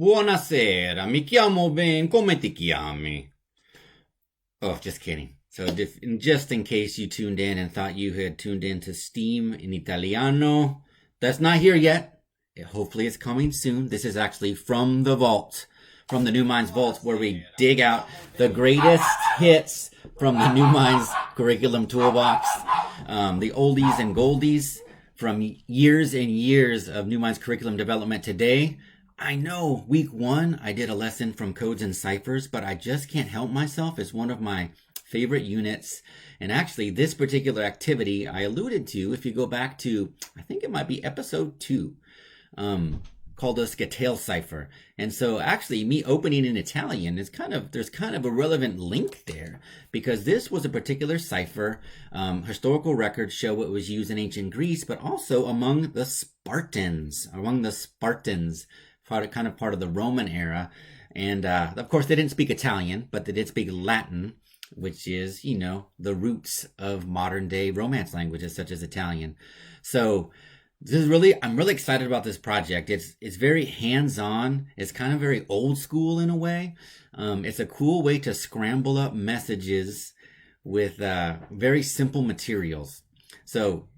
Buonasera, mi chiamo Ben, come ti chiami? Oh, just kidding. So just in case you tuned in and thought you had tuned in to Steam in Italiano, that's not here yet. Hopefully it's coming soon. This is actually from the vault, from the NuMinds vault, where we dig out the greatest hits from the NuMinds curriculum toolbox, the oldies and goldies from years and years of NuMinds curriculum development today. I know week 1 I did a lesson from Codes and Ciphers, but I just can't help myself. It's one of my favorite units. And actually this particular activity I alluded to, if you go back to, I think it might be episode 2, called a Scytale Cipher. And so actually me opening in Italian is there's kind of a relevant link there, because this was a particular cipher. Historical records show it was used in ancient Greece, but also among the Spartans, part of the Roman era. And of course they didn't speak Italian, but they did speak Latin, which is, the roots of modern day Romance languages such as Italian. So I'm really excited about this project. It's very hands-on. It's kind of very old school in a way. It's a cool way to scramble up messages with very simple materials. So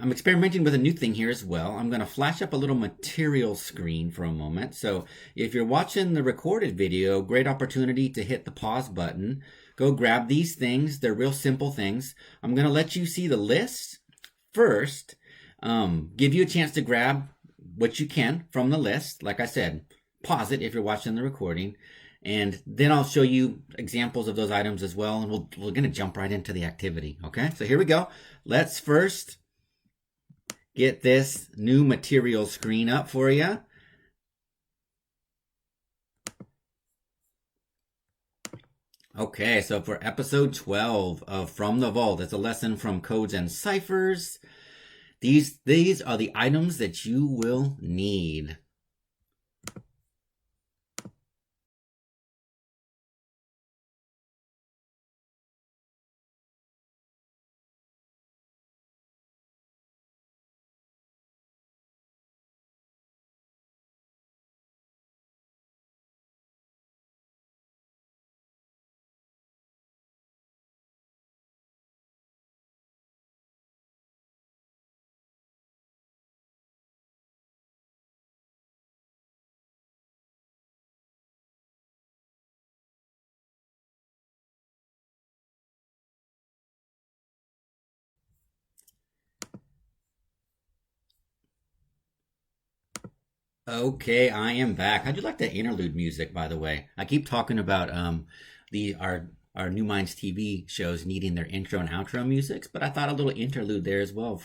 I'm experimenting with a new thing here as well. I'm going to flash up a little material screen for a moment. So if you're watching the recorded video, great opportunity to hit the pause button. Go grab these things. They're real simple things. I'm going to let you see the list first. Give you a chance to grab what you can from the list. Like I said, pause it if you're watching the recording. And then I'll show you examples of those items as well. And we're going to jump right into the activity. Okay, so here we go. Let's first get this new material screen up for you. Okay, so for episode 12 of From the Vault, it's a lesson from Codes and Ciphers. These are the items that you will need. Okay, I am back. How'd you like that interlude music, by the way? I keep talking about our NuMinds TV shows needing their intro and outro musics, but I thought a little interlude there as well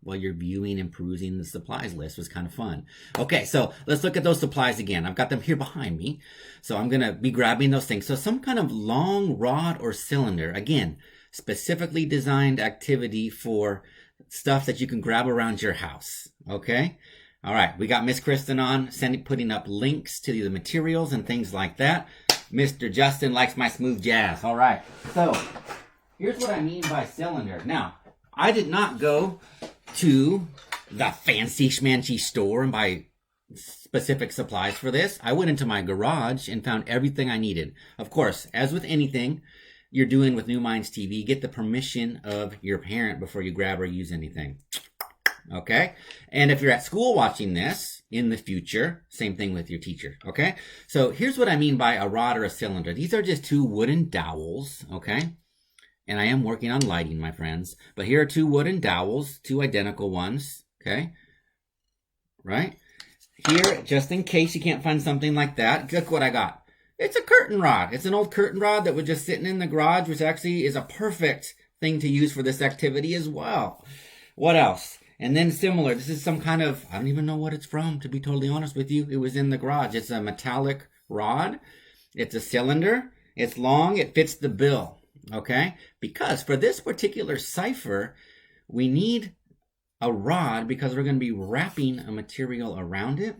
while you're viewing and perusing the supplies list was kind of fun. Okay, so let's look at those supplies again. I've got them here behind me, so I'm gonna be grabbing those things. So some kind of long rod or cylinder, again, specifically designed activity for stuff that you can grab around your house. Okay. All right, we got Miss Kristen on, putting up links to the materials and things like that. Mr. Justin likes my smooth jazz. All right, so here's what I mean by cylinder. Now, I did not go to the fancy schmancy store and buy specific supplies for this. I went into my garage and found everything I needed. Of course, as with anything you're doing with NuMinds TV, get the permission of your parent before you grab or use anything. Okay, and if you're at school watching this in the future, same thing with your teacher. Okay, so here's what I mean by a rod or a cylinder. These are just 2 wooden dowels. Okay, and I am working on lighting, my friends, but here are 2 wooden dowels, 2 identical ones. Okay, right here, just in case you can't find something like that, look what I got. It's a curtain rod. It's an old curtain rod that was just sitting in the garage, which actually is a perfect thing to use for this activity as well. What else? And then similar, this is some kind of, I don't even know what it's from, to be totally honest with you. It was in the garage. It's a metallic rod. It's a cylinder. It's long. It fits the bill. Okay? Because for this particular cipher, we need a rod because we're going to be wrapping a material around it,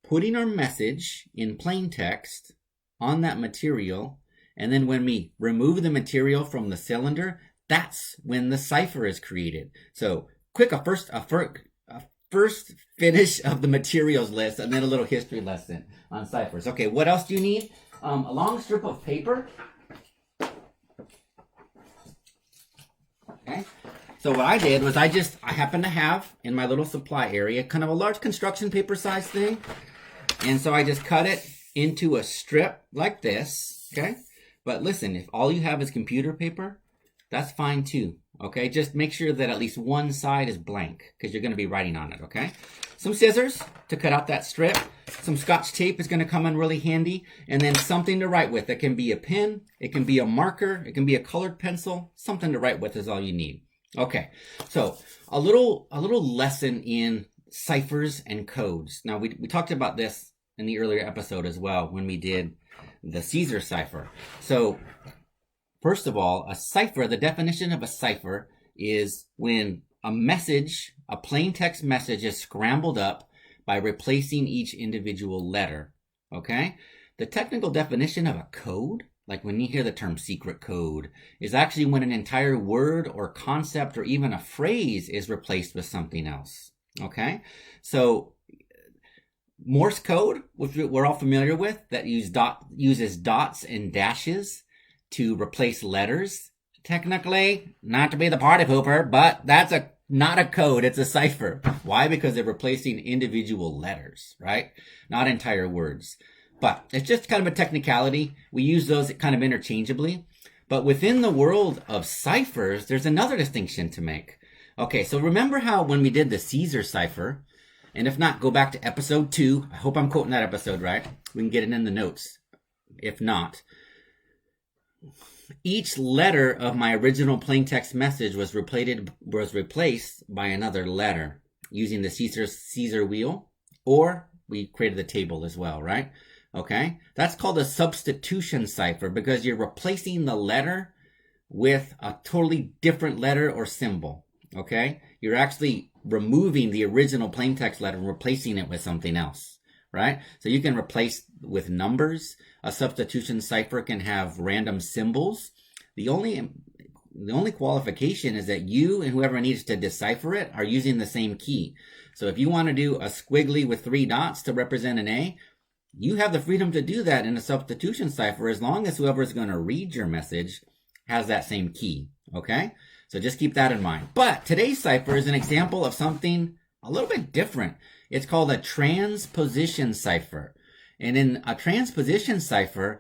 putting our message in plain text on that material, and then when we remove the material from the cylinder, that's when the cipher is created. So, first finish of the materials list and then a little history lesson on ciphers. Okay, what else do you need? A long strip of paper. Okay. So what I did was I happen to have in my little supply area kind of a large construction paper size thing. And so I just cut it into a strip like this, okay? But listen, if all you have is computer paper, that's fine too, okay? Just make sure that at least one side is blank because you're going to be writing on it, okay? Some scissors to cut out that strip. Some Scotch tape is going to come in really handy. And then something to write with. It can be a pen, it can be a marker, it can be a colored pencil. Something to write with is all you need. Okay, so a little lesson in ciphers and codes. Now, we talked about this in the earlier episode as well when we did the Caesar cipher. So, first of all, a cipher, the definition of a cipher is when a message, a plain text message is scrambled up by replacing each individual letter, okay? The technical definition of a code, like when you hear the term secret code, is actually when an entire word or concept or even a phrase is replaced with something else, okay? So Morse code, which we're all familiar with, that uses dots and dashes to replace letters. Technically, not to be the party pooper, but that's not a code, it's a cipher. Why? Because they're replacing individual letters, right? Not entire words. But it's just kind of a technicality. We use those kind of interchangeably. But within the world of ciphers, there's another distinction to make. Okay, so remember how when we did the Caesar cipher, and if not, go back to episode 2. I hope I'm quoting that episode right. We can get it in the notes. If not, each letter of my original plain text message was replaced by another letter using the Caesar wheel, or we created the table as well, right? Okay, that's called a substitution cipher because you're replacing the letter with a totally different letter or symbol, okay? You're actually removing the original plain text letter and replacing it with something else, right? So you can replace with numbers. A substitution cipher can have random symbols. The only qualification is that you and whoever needs to decipher it are using the same key. So if you want to do a squiggly with 3 dots to represent an A, you have the freedom to do that in a substitution cipher as long as whoever is going to read your message has that same key, okay? So just keep that in mind. But today's cipher is an example of something a little bit different. It's called a transposition cipher. And in a transposition cipher,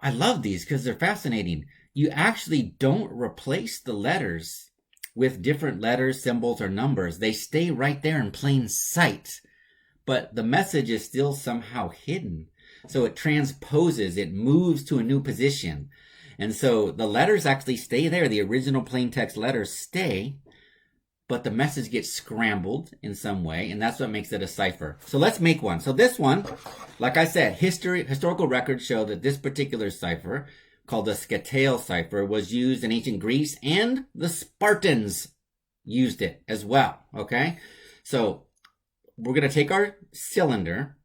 I love these because they're fascinating. You actually don't replace the letters with different letters, symbols, or numbers. They stay right there in plain sight. But the message is still somehow hidden. So it transposes, it moves to a new position. And so the letters actually stay there. The original plain text letters stay, but the message gets scrambled in some way, and that's what makes it a cipher. So let's make one. So this one, like I said, historical records show that this particular cipher, called the Scytale Cipher, was used in ancient Greece, and the Spartans used it as well, okay? So we're going to take our cylinder,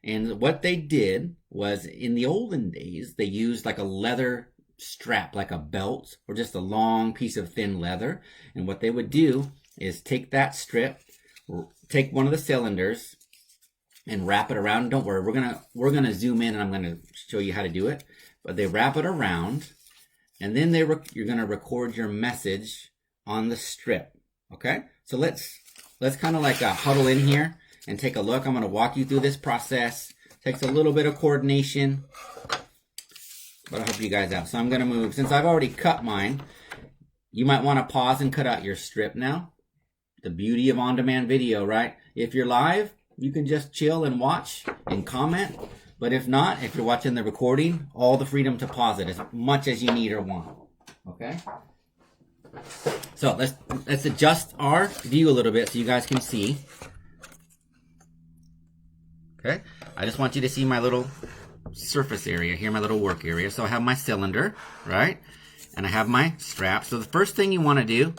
and what they did was, in the olden days, they used like a leather strap, like a belt, or just a long piece of thin leather. And what they would do is take that strip, take one of the cylinders, and wrap it around. Don't worry, we're gonna zoom in, and I'm gonna show you how to do it. But they wrap it around, and then you're gonna record your message on the strip. Okay, so let's kind of like huddle in here and take a look. I'm gonna walk you through this process. Takes a little bit of coordination, but I'll help you guys out. So I'm gonna move. Since I've already cut mine, you might want to pause and cut out your strip now. The beauty of on-demand video, right? If you're live, you can just chill and watch and comment. But if not, if you're watching the recording, all the freedom to pause it as much as you need or want. Okay? So let's adjust our view a little bit so you guys can see. Okay? I just want you to see my little surface area here, my little work area. So I have my cylinder, right? And I have my strap. So the first thing you want to do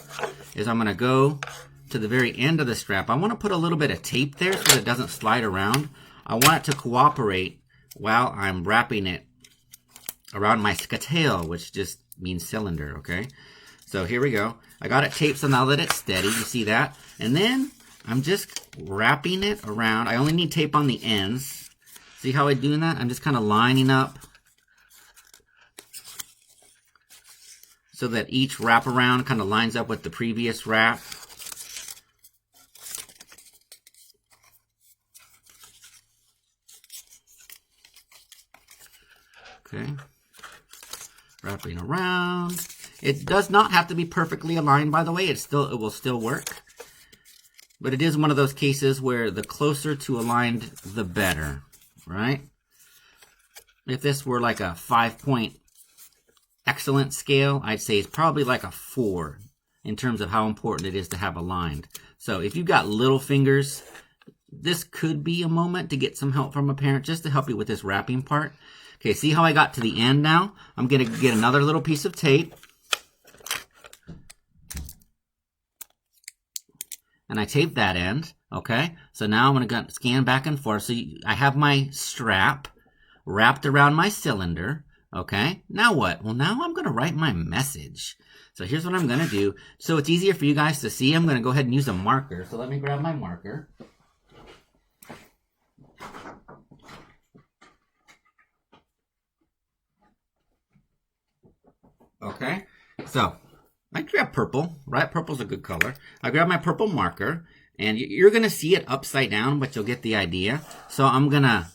is I'm going to go to the very end of the strap. I want to put a little bit of tape there so that it doesn't slide around. I want it to cooperate while I'm wrapping it around my Scytale, which just means cylinder, okay? So here we go. I got it taped, so now that it's steady, you see that? And then I'm just wrapping it around. I only need tape on the ends. See how I'm doing that? I'm just kind of lining up so that each wraparound kind of lines up with the previous wrap. Okay, wrapping around. It does not have to be perfectly aligned, by the way. It will still work. But it is one of those cases where the closer to aligned, the better, right? If this were like a 5-point excellent scale, I'd say it's probably like a 4 in terms of how important it is to have aligned. So if you've got little fingers, this could be a moment to get some help from a parent just to help you with this wrapping part. Okay, see how I got to the end now? I'm going to get another little piece of tape. And I tape that end, okay? So now I'm going to scan back and forth. So I have my strap wrapped around my cylinder, okay? Now what? Well, now I'm going to write my message. So here's what I'm going to do. So it's easier for you guys to see. I'm going to go ahead and use a marker. So let me grab my marker. Okay, so I grab purple, right? Purple's a good color. I grab my purple marker, and you're going to see it upside down, but you'll get the idea. So I'm going to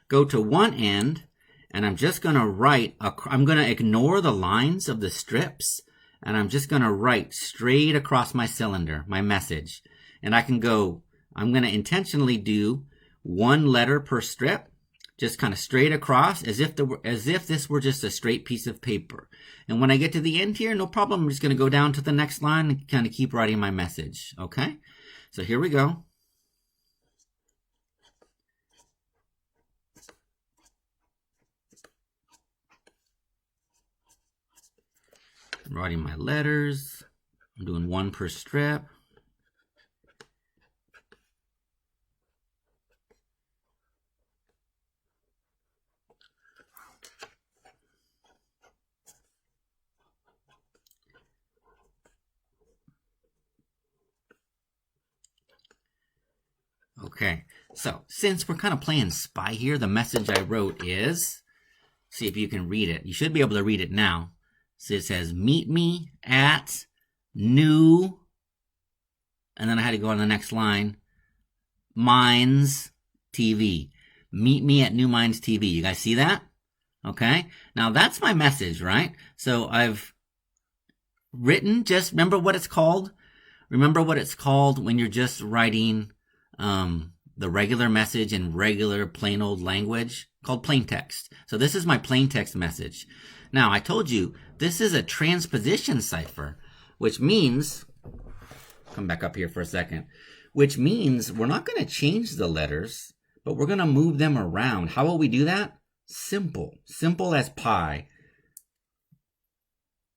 go to one end, and I'm just going to write, I'm going to ignore the lines of the strips, and I'm just going to write straight across my cylinder, my message. And I can go, I'm going to intentionally do one letter per strip, just kind of straight across, as if this were just a straight piece of paper. And when I get to the end here, no problem. I'm just going to go down to the next line and kind of keep writing my message. Okay? So here we go. I'm writing my letters. I'm doing one per strip. Okay, so since we're kind of playing spy here, the message I wrote is, see if you can read it. You should be able to read it now. So it says, meet me at New, and then I had to go on the next line, Minds TV. Meet me at NuMinds TV. You guys see that? Okay, now that's my message, right? So I've written, just remember what it's called? Remember what it's called when you're just writing the regular message in regular plain old language, called plain text. So this is my plain text message. Now, I told you this is a transposition cipher, which means, come back up here for a second, which means we're not going to change the letters, but we're going to move them around. How will we do that? Simple as pie.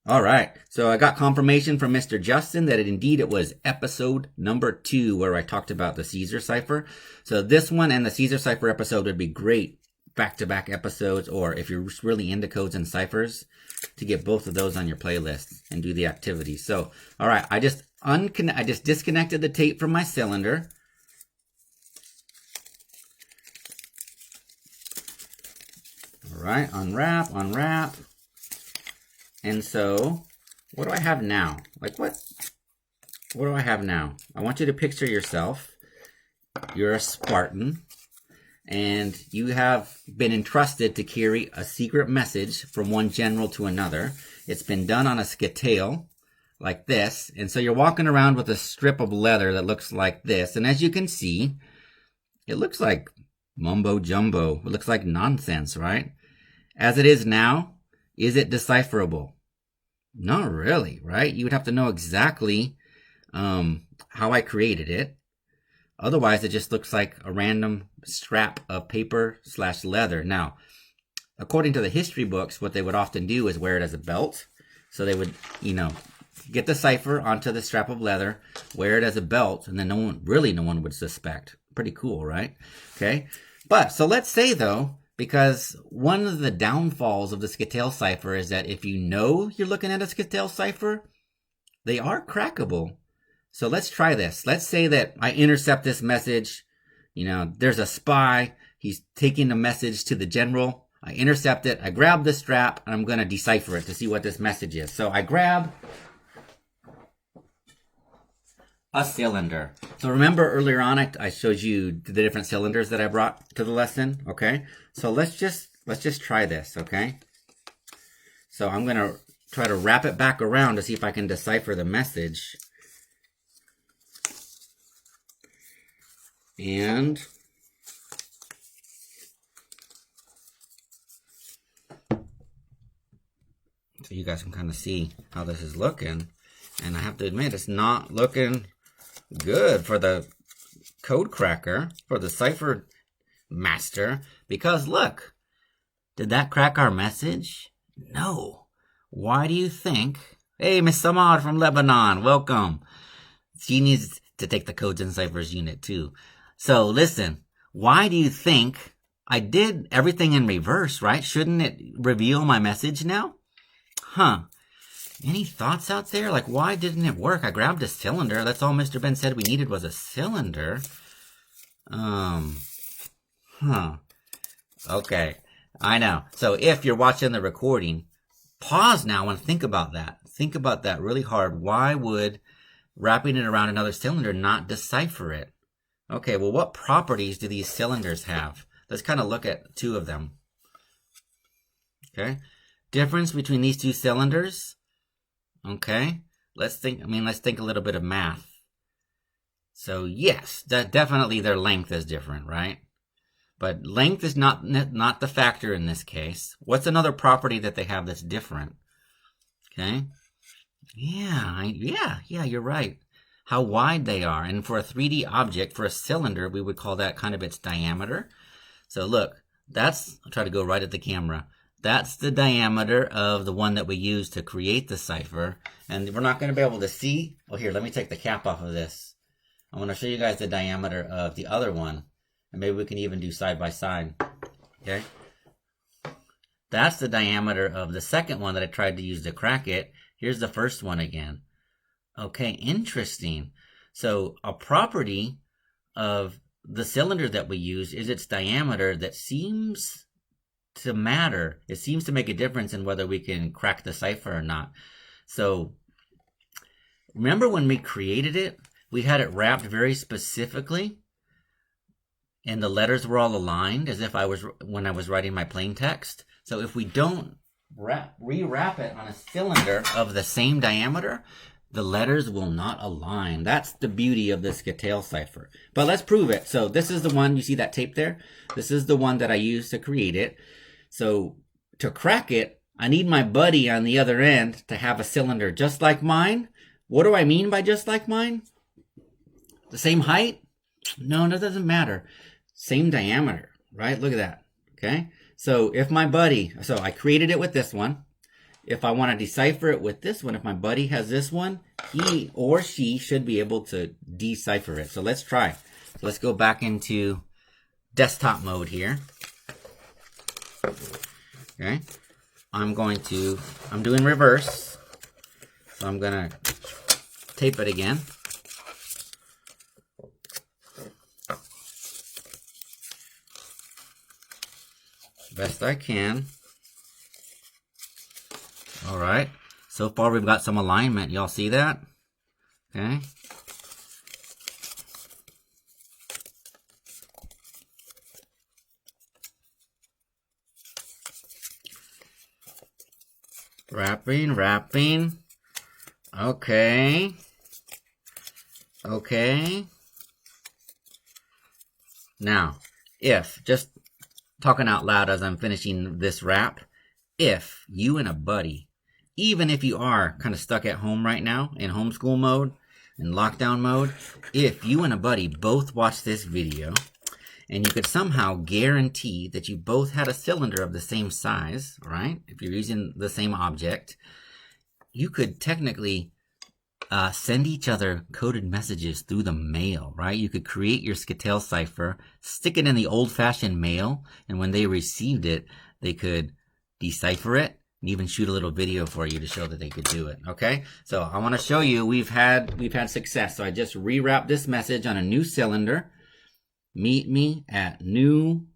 All right, so I got confirmation from Mr. Justin that it was episode number 2 where I talked about the Caesar cipher. So this one and the Caesar cipher episode would be great back-to-back episodes, or if you're really into codes and ciphers, to get both of those on your playlist and do the activities. So, all right, I just disconnected the tape from my cylinder. All right, unwrap. And so, what do I have now? Like what do I have now? I want you to picture yourself. You're a Spartan, and you have been entrusted to carry a secret message from one general to another. It's been done on a Scytale, like this. And so you're walking around with a strip of leather that looks like this. And as you can see, it looks like mumbo jumbo. It looks like nonsense, right? As it is now, is it decipherable? Not really, right? You would have to know exactly how I created it. Otherwise, it just looks like a random scrap of paper / leather. Now, according to the history books, what they would often do is wear it as a belt. So they would, get the cipher onto the strap of leather, wear it as a belt, and then no one would suspect. Pretty cool, right? Okay. But, so let's say though, because one of the downfalls of the Scytale Cipher is that if you know you're looking at a Scytale Cipher, they are crackable. So let's try this. Let's say that I intercept this message. You know, there's a spy. He's taking the message to the general. I intercept it. I grab the strap, and I'm going to decipher it to see what this message is. So I grab a cylinder. So remember earlier on, I showed you the different cylinders that I brought to the lesson. Okay. So let's just try this. Okay. So I'm going to try to wrap it back around to see if I can decipher the message. And so you guys can kind of see how this is looking. And I have to admit, it's not looking good for the code cracker, for the cipher master, because look, did that crack our message? No. Why do you think? Hey, Miss Samad from Lebanon, welcome. She needs to take the Codes and Ciphers unit too. So listen, why do you think I did everything in reverse, right? Shouldn't it reveal my message now? Huh. Any thoughts out there? Like, why didn't it work? I grabbed a cylinder. That's all Mr. Ben said we needed was a cylinder. Okay. I know. So if you're watching the recording, pause now and think about that. Think about that really hard. Why would wrapping it around another cylinder not decipher it? Okay, well, what properties do these cylinders have? Let's kind of look at two of them. Okay. Difference between these two cylinders. Okay. Let's think a little bit of math. So yes, definitely their length is different, right? But length is not the factor in this case. What's another property that they have that's different? Okay. Yeah, you're right. How wide they are. And for a 3D object, for a cylinder, we would call that kind of its diameter. So look, I'll try to go right at the camera. That's the diameter of the one that we use to create the cipher. And we're not going to be able to see. Oh, here, let me take the cap off of this. I want to show you guys the diameter of the other one. And maybe we can even do side by side. Okay. That's the diameter of the second one that I tried to use to crack it. Here's the first one again. Okay, interesting. So a property of the cylinder that we use is its diameter that seems to matter. It seems to make a difference in whether we can crack the cipher or not. So remember when we created it, we had it wrapped very specifically and the letters were all aligned as if when I was writing my plain text. So if we don't rewrap it on a cylinder of the same diameter, the letters will not align. That's the beauty of the Scytale Cipher. But let's prove it. So this is the one, you see that tape there? This is the one that I used to create it. So to crack it, I need my buddy on the other end to have a cylinder just like mine. What do I mean by just like mine? The same height? No, that doesn't matter. Same diameter, right? Look at that, okay? So if my buddy, so I created it with this one. If I want to decipher it with this one, if my buddy has this one, he or she should be able to decipher it. So let's try. So let's go back into desktop mode here. Okay. I'm doing reverse. So I'm going to tape it again. Best I can. All right. So far we've got some alignment. Y'all see that? Okay. Wrapping. Okay. Now, just talking out loud as I'm finishing this wrap, if you and a buddy, even if you are kind of stuck at home right now in homeschool mode, in lockdown mode, if you and a buddy both watch this video and you could somehow guarantee that you both had a cylinder of the same size, right? If you're using the same object, you could technically send each other coded messages through the mail, right? You could create your Scytale Cipher, stick it in the old-fashioned mail, and when they received it, they could decipher it even shoot a little video for you to show that they could do it. Okay, so I want to show you we've had success. So I just rewrapped this message on a new cylinder. Meet me at NuMinds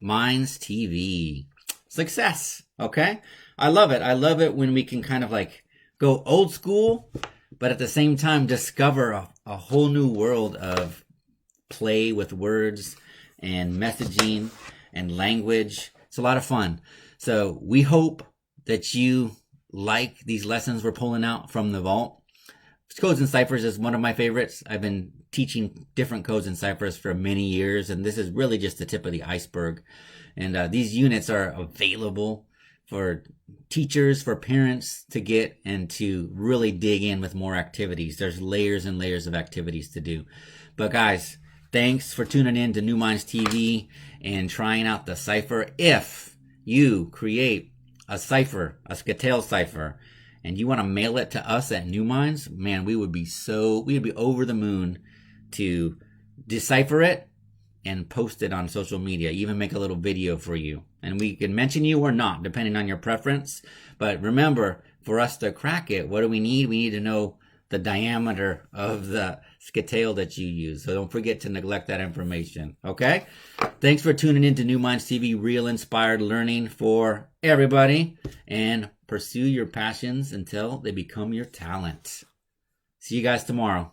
TV. Success. Okay, I love it. I love it when we can kind of like go old school, but at the same time discover a whole new world of play with words and messaging and language. It's a lot of fun. So we hope that you like these lessons we're pulling out from the vault. Codes and Ciphers is one of my favorites. I've been teaching different codes and ciphers for many years, and this is really just the tip of the iceberg. And these units are available for teachers, for parents to get and to really dig in with more activities. There's layers and layers of activities to do. But guys, thanks for tuning in to NuMinds TV and trying out the cipher. If you create a cipher, a Scytale Cipher, and you want to mail it to us at NuMinds, man, we'd be over the moon to decipher it and post it on social media, even make a little video for you. And we can mention you or not, depending on your preference. But remember, for us to crack it, what do we need? We need to know the diameter of the Scytale that you use. So don't forget to neglect that information, okay? Thanks for tuning in to NuMinds TV, real inspired learning for everybody. And pursue your passions until they become your talent. See you guys tomorrow.